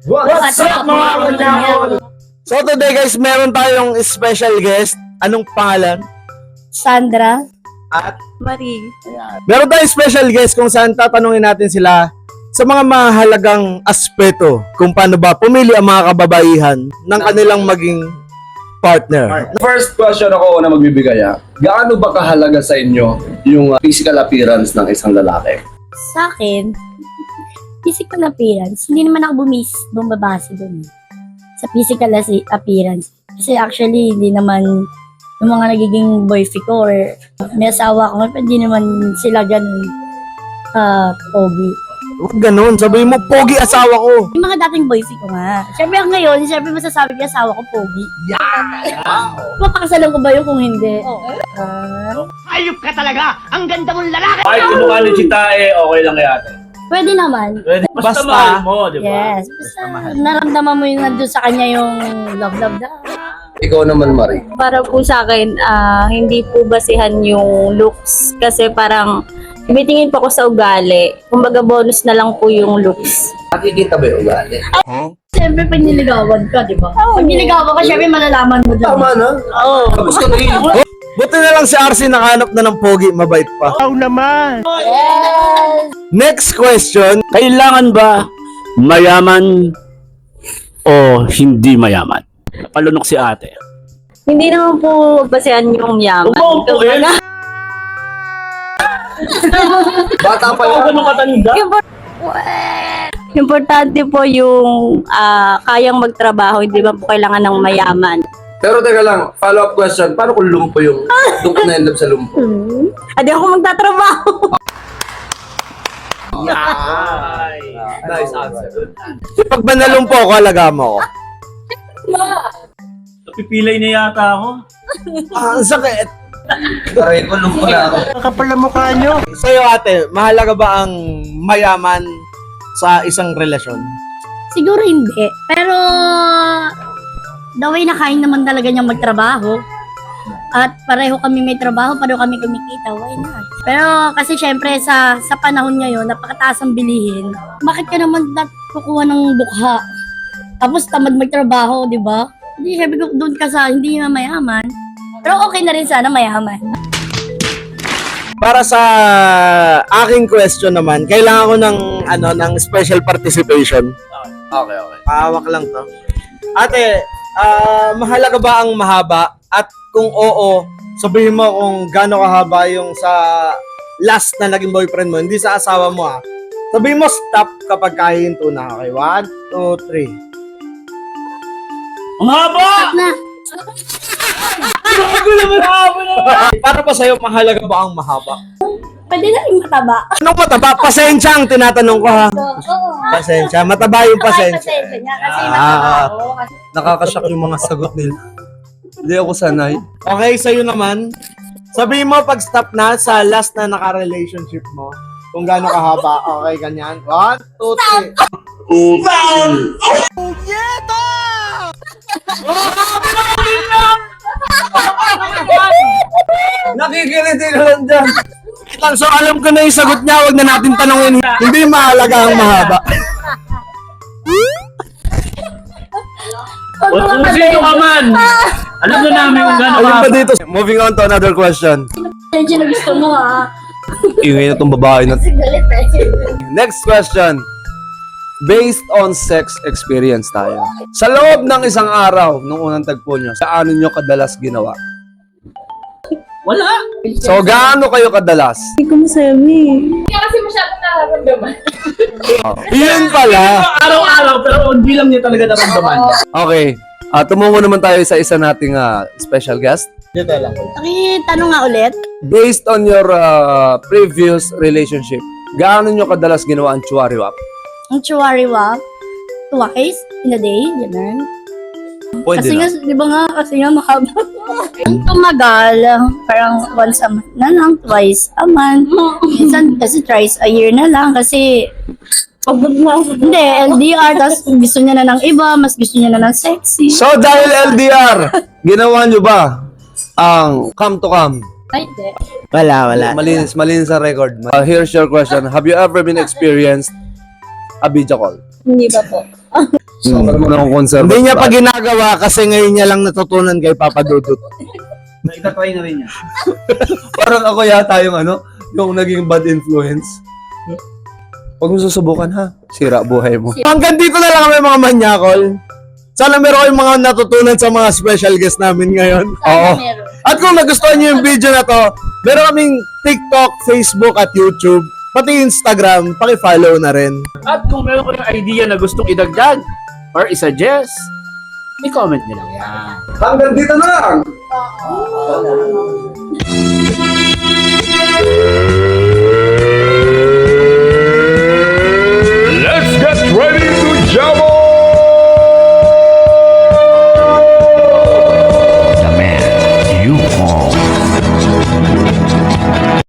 What's up mga kunyakol? So today guys, meron tayong special guest. Anong pangalan? Sandra. At Marie. meron tayong special guest kung saan tatanungin natin sila sa mga mahalagang aspeto kung paano ba pumili ang mga kababaihan ng kanilang maging partner. First question ako na magbibigay. Gaano ba kahalaga sa inyo yung physical appearance ng isang lalaki? Sa akin, physical appearance, hindi naman ako bumabase dun. Sa physical appearance. Kasi actually, hindi naman yung mga nagiging boyfriend ko or may asawa ko, hindi naman sila ganun pogi. Huwag ganun, sabihin mo, pogi asawa ko. Yung mga dating boyfriend ko nga. Siyempre ngayon, siyempre masasabi ko asawa ko pogi. Papakasalan ko ba yun kung hindi? Ayup ka talaga! Ang ganda mong lalaki! Kahit yung mukha ni Chitae, okay lang kaya ate. Pwede naman. Basta mahal mo, di ba? Yes. Basta naramdaman mo yung nandun sa kanya yung love na. Ikaw naman, Marie. Para po sa akin, hindi po basihan yung looks kasi parang tumitingin po ako sa ugali. Kumbaga bonus na lang po yung looks. Nakikita ba yung ugali? Siyempre, pag niligawan ka, di ba? Pag niligawan ka, siyempre malalaman mo dyan. Tama na. Oo. Tapos ka na Buti na lang si RC nakahanap na ng pogi, mabait pa. Yes! Next question. Kailangan ba mayaman o hindi mayaman? Palunok si ate. Hindi naman po basihan yung yaman. Kumbaga, Bata pa yan. importante po yung kayang magtrabaho, hindi ba po kailangan ng mayaman. Pero teka lang, follow-up question. Paano kung lumpo yung na end up sa lumpo? Hindi ako magtatrabaho. Nice answer. Pag ba nalumpo ako, alagaan mo ako. Napipilay na yata ako. Ah, ang sakit. Aray ko, lumpo na ako. Sa'yo ate, mahalaga ba ang mayaman sa isang relasyon? Siguro hindi. Pero, the way na kain naman talaga niyang magtrabaho. At pareho kami may trabaho, pareho kami kumikita, why not? Pero kasi syempre sa panahon ngayon, napakataas ang bilihin. Bakit ka naman kukuha ng dukha? Tapos tamad magtrabaho, di ba? Hindi, syempre doon ka sa hindi na mayaman. Pero okay na rin sana mayaman. Para sa aking question naman, kailangan ko ng special participation. Okay, okay. Pahawak lang to. Ate, mahalaga ba ang mahaba? At kung oo, sabihin mo kung gaano kahaba yung sa last na naging boyfriend mo, hindi sa asawa mo Sabihin mo stop kapag kahinto na. Okay, 1, 2, 3. Ang haba! Na, Para ba sa'yo, mahalaga ba ang mahaba? pwede na rin mataba. Anong mataba? Pasensya ang tinatanong ko ha. Oo. Pasensya. Mataba yung pasensya. Niya kasi mataba ako. Nakakashock yung mga sagot nila. Hindi ako sanay. Okay, sa'yo naman. Sabihin mo pag stop na sa last na naka-relationship mo, kung gaano kahaba. Okay, ganyan. 1, 2, 3. Nakikiliti ka lang dyan. So alam ko na yung sagot niya, wag na natin tanongin. Hindi mahalaga ang mahaba. O kung sino ka man! Alam na namin kung gano'n Ayun ka. pa dito. Moving on to another question. Medyo na gusto mo Ingay na itong babae na. Kasi galit Next question. Based on sex experience tayo. Sa loob ng isang araw, nung unang tagpo nyo, saan nyo kadalas ginawa? Wala! So, gaano kayo kadalas? Hindi ko masabi. Yun pala. Araw-araw, pero hindi lang niya talaga naramdaman. Okay. Tumungo naman tayo sa isa nating special guest. Tanong nga ulit. Based on your previous relationship, gaano nyo kadalas ginawa ang chuwari-wap? Ang chihuahua, twice in a day, gano'n. Pwede Kasi na. nga, di ba nga, kasi nga mahaba. Ang tumagal, parang once a month na lang, twice a month. Minsan kasi thrice a year na lang kasi hindi, LDR, tapos gusto niya na ng iba, mas gusto niya na ng sexy. So, dahil LDR, ginawa nyo ba ang come to come? Ay, hindi. Wala. Malinis sa record. Here's your question. Have you ever been experienced a video call? Hindi ba po? Sobrang mo na conservative. Hindi niya pa ginagawa kasi ngayon niya lang natutunan kay Papa Dudut. Naitatry na rin niya. Parang ako yata yung yung naging bad influence. Huwag mo susubukan ha. Sira buhay mo. Hanggang dito na lang kami mga manyakol. Sana meron kayong mga natutunan sa mga special guest namin ngayon. Oo. At kung nagustuhan niyo yung video na to, meron kaming TikTok, Facebook at YouTube. Pati Instagram, paki-follow na rin. At kung meron kayong idea na gustong idagdag or isuggest, i-comment nyo lang yan. Hanggang dito na lang.